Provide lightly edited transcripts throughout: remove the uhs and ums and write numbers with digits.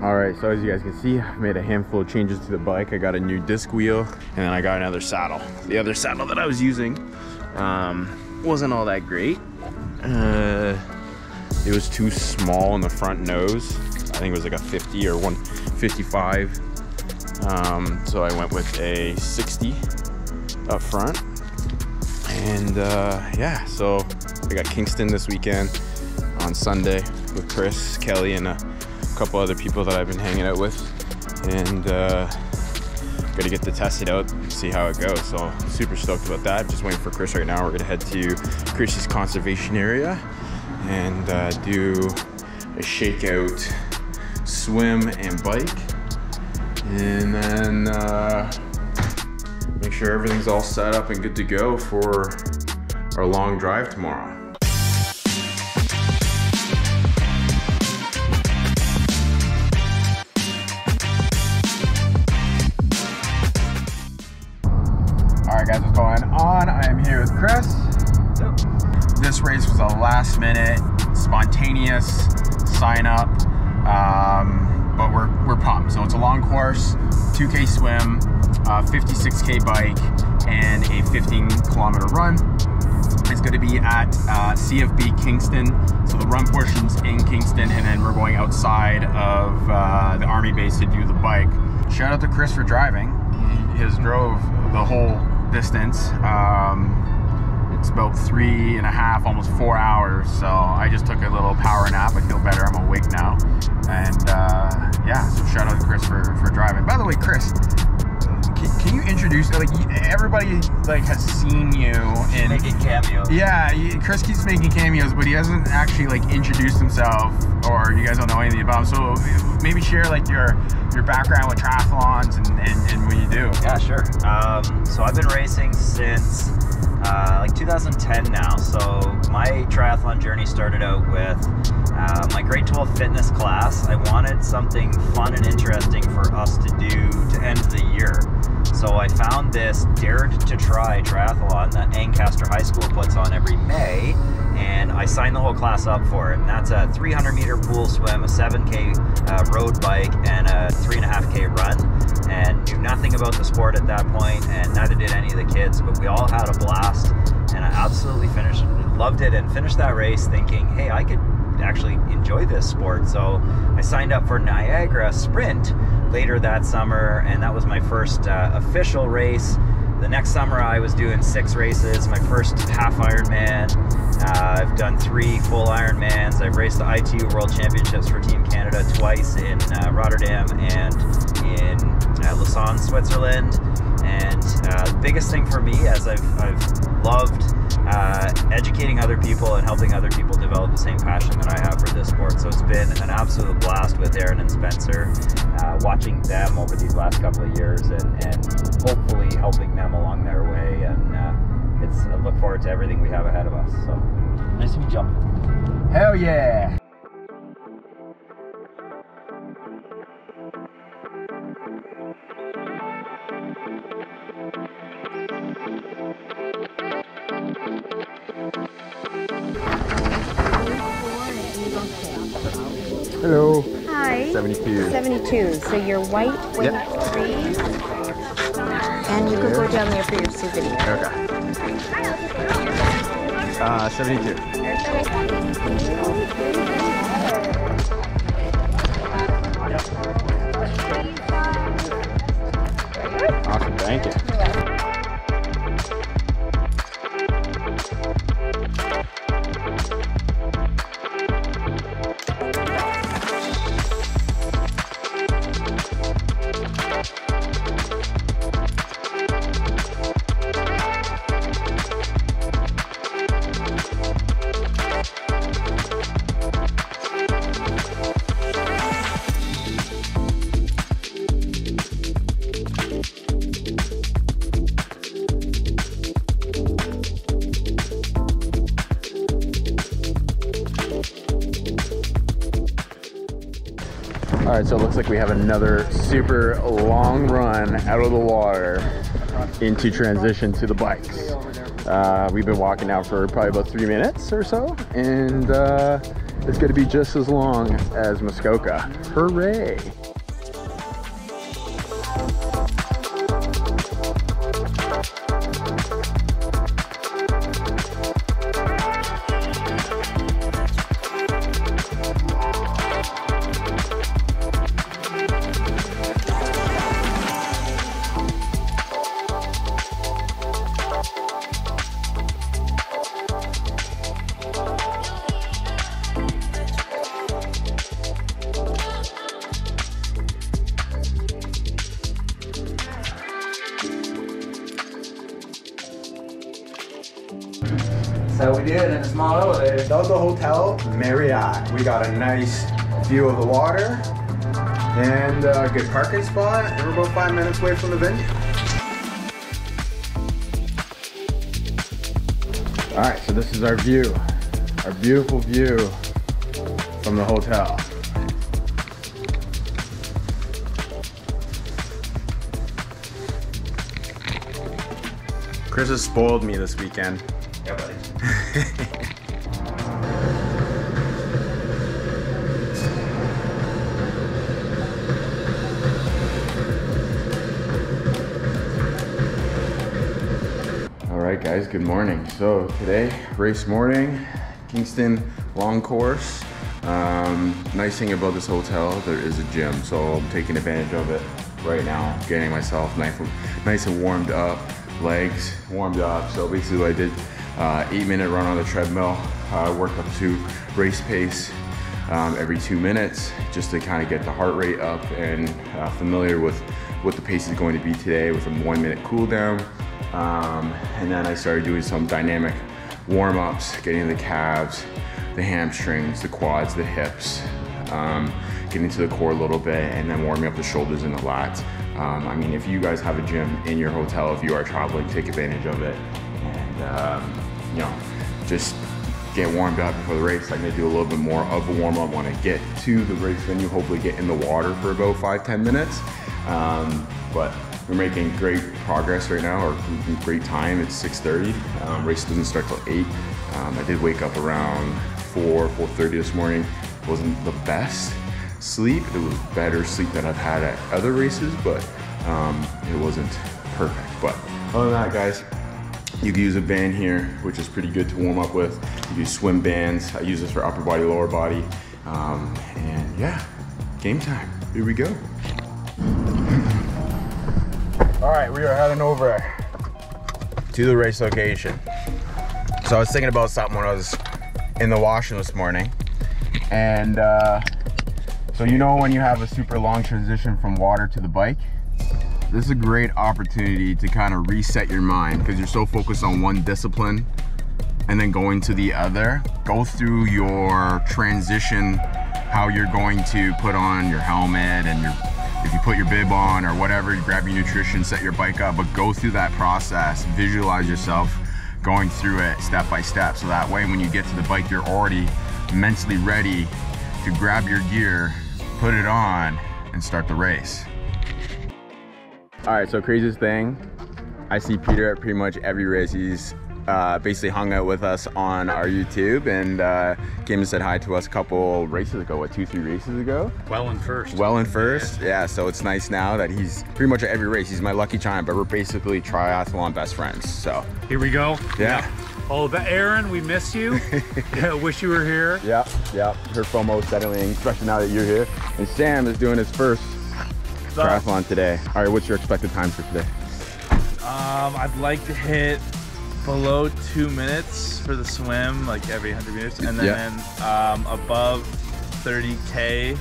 All right, so as you guys can see, I made a handful of changes to the bike. I got a new disc wheel, and then I got another saddle. The other saddle that I was using wasn't all that great. It was too small in the front nose. I think it was like a 50 or 155. So I went with a 60 up front. And yeah, so I got Kingston this weekend on Sunday with Kris, Kelly, and a couple other people that I've been hanging out with. And gotta get to test it out and see how it goes. So super stoked about that. Just waiting for Kris right now. We're gonna head to Kris's conservation area and do a shakeout swim and bike, and then make sure everything's all set up and good to go for our long drive tomorrow. Alright guys, what's going on? I am here with Kris. This race was a last minute, spontaneous sign up, but we're pumped. So it's a long course, 2K swim, 56K bike, and a 15-kilometer run. It's going to be at CFB Kingston. So the run portion's in Kingston, and then we're going outside of the Army base to do the bike. Shout out to Kris for driving. He has drove the whole distance. It's about 3.5, almost 4 hours. So I just took a little power nap. I feel better. I'm awake now. And yeah, so shout out to Kris for driving. By the way, Kris, can you introduce, like, everybody like has seen you in making cameos. Yeah, Kris keeps making cameos, but he hasn't actually like introduced himself, or you guys don't know anything about him. So maybe share like your background with triathlons and what you do. Yeah, sure. So I've been racing since like 2010 now. So my triathlon journey started out with my grade 12 fitness class. I wanted something fun and interesting for us to do to end the year. So I found this Dared to Try triathlon that Ancaster High School puts on every May, and I signed the whole class up for it. And that's a 300-meter pool swim, a 7K road bike, and a 3.5K run. And knew nothing about the sport at that point, and neither did any of the kids, but we all had a blast, and I absolutely loved it, and finished that race thinking, hey, I could actually enjoy this sport. So I signed up for Niagara Sprint later that summer, and that was my first official race. The next summer I was doing 6 races, my first half Ironman. I've done 3 full Ironmans. I've raced the ITU World Championships for Team Canada twice in Rotterdam and in Lausanne, Switzerland. And the biggest thing for me, as I've loved educating other people and helping other people develop the same passion that I have for this sport. So it's been an absolute blast with Aaron and Spencer, watching them over these last couple of years, and hopefully helping them along their way. And I look forward to everything we have ahead of us. So nice to be jumping. Hell yeah! Hello. Hi. 72. 72. So you're white with Yep. 3. And you could go down there for your souvenir. Okay. 72. Awesome, thank you. All right, so it looks like we have another super long run out of the water into transition to the bikes. We've been walking now for probably about 3 minutes or so, and is going to be just as long as Muskoka. Hooray! So we did in a small elevator. That was the Hotel Marriott. We got a nice view of the water and a good parking spot, and we're about 5 minutes away from the venue. All right, so this is our view, our beautiful view from the hotel. Kris has spoiled me this weekend. Yeah, buddy. All right, guys, good morning. So today, race morning, Kingston long course. Nice thing about this hotel, there is a gym, so I'm taking advantage of it right now, getting myself nice and warmed up, legs warmed up. So basically I did 8-minute run on the treadmill, work up to race pace every 2 minutes, just to kind of get the heart rate up and familiar with what the pace is going to be today with a 1-minute cool down. And then I started doing some dynamic warm-ups, getting the calves, the hamstrings, the quads, the hips, getting to the core a little bit, and then warming up the shoulders and the lats. I mean, if you guys have a gym in your hotel, if you are traveling, take advantage of it, and you know, just get warmed up before the race. I'm gonna do a little bit more of a warm-up when I get to the race venue, hopefully get in the water for about 5-10 minutes. But we're making great progress right now, or great time. It's 6:30. Race doesn't start till 8. I did wake up around 4:30 this morning. It wasn't the best sleep. It was better sleep than I've had at other races, but it wasn't perfect. But other than that, guys, you can use a band here, which is pretty good to warm up with. You use swim bands. I use this for upper body, lower body. And yeah, game time. Here we go. All right, we are heading over to the race location. So I was thinking about something when I was in the washroom this morning. And so you know when you have a super long transition from water to the bike, this is a great opportunity to kind of reset your mind, because you're so focused on one discipline and then going to the other. Go through your transition, how you're going to put on your helmet and if you put your bib on or whatever, you grab your nutrition, set your bike up, but go through that process, visualize yourself going through it step by step. So that way when you get to the bike, you're already mentally ready to grab your gear, put it on, and start the race. All right, so craziest thing, I see Peter at pretty much every race. He's basically hung out with us on our YouTube and came and said hi to us a couple races ago, what, 2-3 races ago? Well in first. Well in first, yeah. So it's nice now that he's pretty much at every race. He's my lucky charm, but we're basically triathlon best friends, so. Here we go. Yeah. Oh, Aaron, we miss you. Wish you were here. Yeah. Her FOMO settling, especially now that you're here. And Sam is doing his first triathlon today. All right, what's your expected time for today? I'd like to hit below 2 minutes for the swim, like every 100 meters, and then above 30K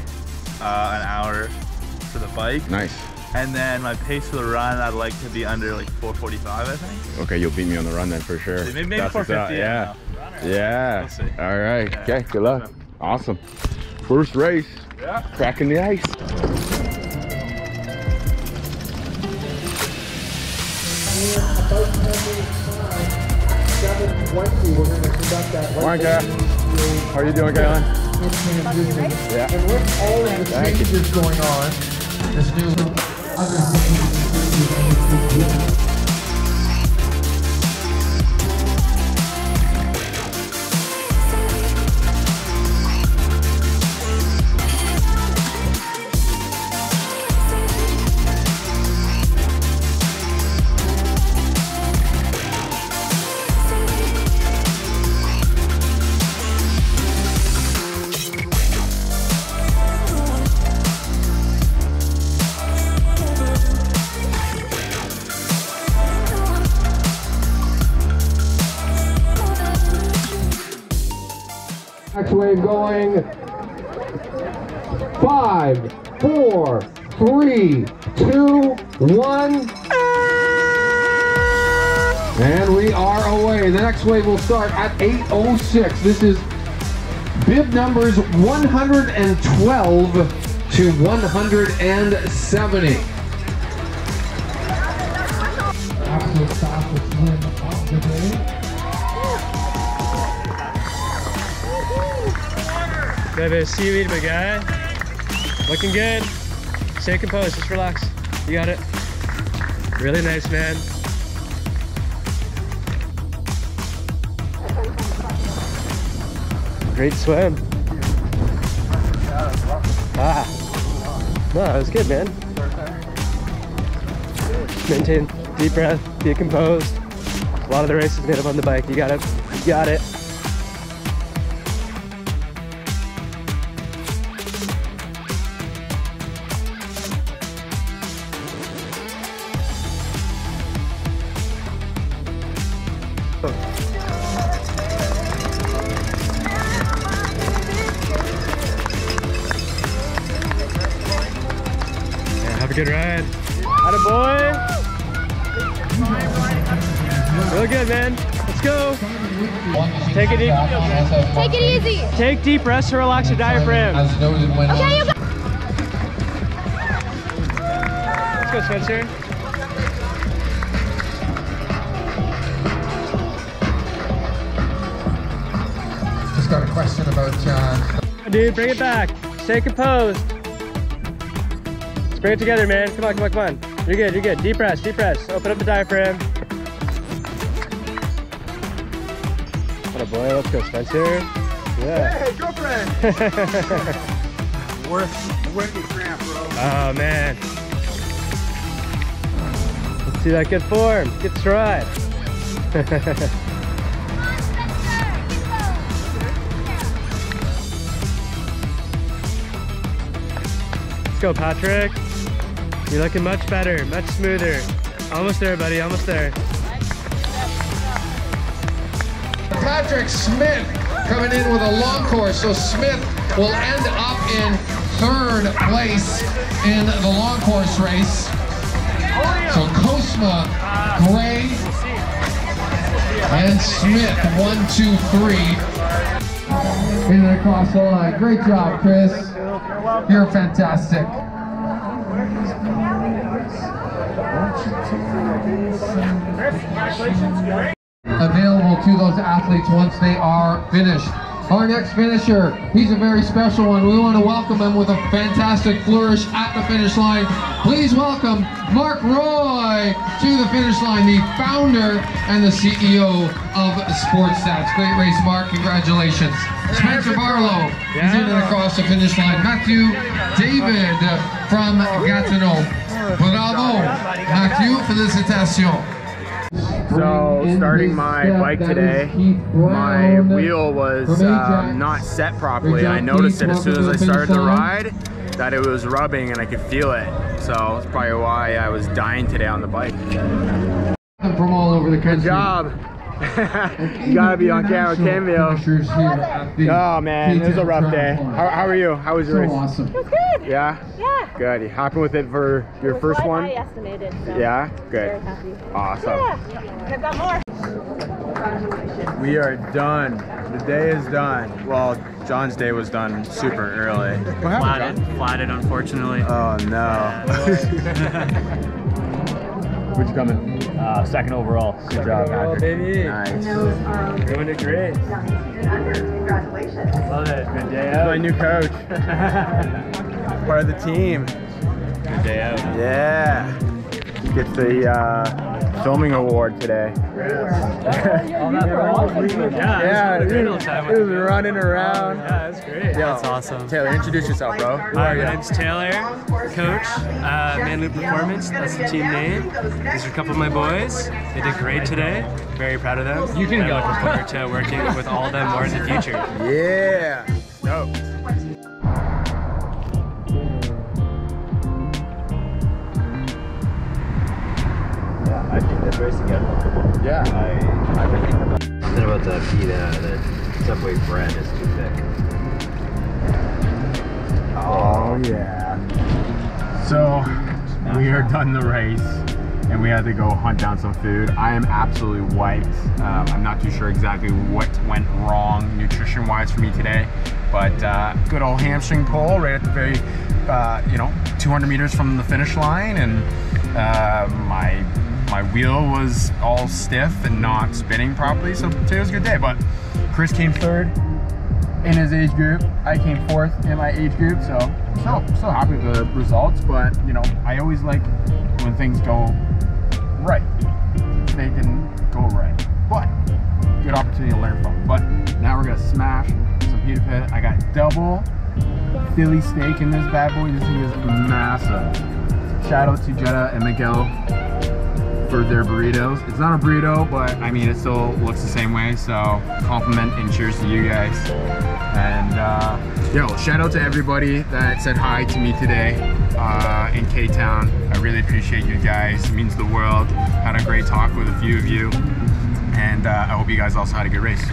an hour for the bike. Nice. And then my pace for the run, I'd like to be under like 4:45, I think. Okay, you'll beat me on the run then for sure. Maybe 4:50. Yeah. Yeah. We'll see. All right. Yeah. Okay. Good luck. Awesome. First race. Yeah. Cracking the ice. About 10 minutes time, 7:20, we're going to conduct that. Morning, Kyle. How are you doing, Caroline? Yeah. And with all of the changes going on, this new time going 5, 4, 3, 2, 1. And we are away. The next wave will start at 8:06. This is bib numbers 112 to 170. Absolute fastest swim of the day. Got a bit of seaweed, my guy. Looking good. Stay composed, just relax. You got it. Really nice, man. Great swim. Ah. No, that was good, man. Maintain deep breath, be composed. A lot of the race is made up on the bike. You got it. You got it. Have a good ride. Atta boy. Real good, man. Let's go. Take it easy. Take it easy. Take deep breaths to relax your diaphragm. Okay, you go. Let's go, Spencer. Just got a question about Dude, bring it back. Stay composed. Let's bring it together, man. Come on, come on, come on. You're good, you're good. Deep breaths, deep breaths. Open up the diaphragm. What a boy. Let's go, Spencer. Yeah. Hey, girlfriend! Wicked cramp, bro. Oh, man. Let's see that good form. Good stride. Let's go, Patrick. You're looking much better, much smoother. Almost there, buddy, almost there. Patrick Smith coming in with a long course. So Smith will end up in 3rd place in the long course race. So Kosma, Gray, and Smith, 1, 2, 3. In and across the line. Great job, Kris. You're fantastic. Available to those athletes once they are finished. Our next finisher, he's a very special one. We want to welcome him with a fantastic flourish at the finish line. Please welcome Mark Roy to the finish line, the founder and the CEO of SportsStats. Great race, Mark. Congratulations. Spencer Barlow is in and across the finish line. Matthew David from Gatineau. Bravo, Matthew, félicitations. So, starting my bike today, my wheel was not set properly. I noticed it as soon as I started the ride that it was rubbing and I could feel it. So, that's probably why I was dying today on the bike. From all over the country. Good job. You gotta be on camera, Cameo. Oh man, it was a rough day. How are you? How was your race? Awesome. It was good. Yeah? Yeah. Good. You happy with it for your first one? I estimated. So Yeah? Good. very happy. Awesome. Yeah. I've got more. We are done. The day is done. Well, John's day was done super early. What happened, John? Flatted, unfortunately. Oh no. Where'd you come in? Second overall. Good job, Patrick. Baby. Nice. Doing it great. Congratulations. Love it. Good day out. My new coach. Part of the team. Good day out. Yeah. You get the filming award today. Yeah, he was running around. Yeah, that's great. Yeah, that's awesome. Taylor, introduce yourself, bro. Hi, my name's Taylor, coach, Manly Performance, that's the team name. These are a couple of my boys. They did great today. Very proud of them. You can go. Looking forward to working with all of them more in the future. Yeah. Dope. I think this race again. Yeah. I really think about the Subway bread is too thick. yeah. So we are done the race and we had to go hunt down some food. I am absolutely wiped. I'm not too sure exactly what went wrong nutrition wise for me today, but good old hamstring pull right at the very, 200 meters from the finish line, and my wheel was all stiff and not spinning properly, so today was a good day. But Kris came third in his age group. I came fourth in my age group, so happy with the results. But I always like when things go right. They didn't go right, but good opportunity to learn from. But now we're gonna smash some pita pit. I got double Philly steak in this bad boy. This thing is massive. Shout out to Jetta and Miguel for their burritos. It's not a burrito, but I mean, it still looks the same way, so compliment and cheers to you guys. And shout out to everybody that said hi to me today in K-Town. I really appreciate you guys. It means the world. Had a great talk with a few of you, and I hope you guys also had a good race.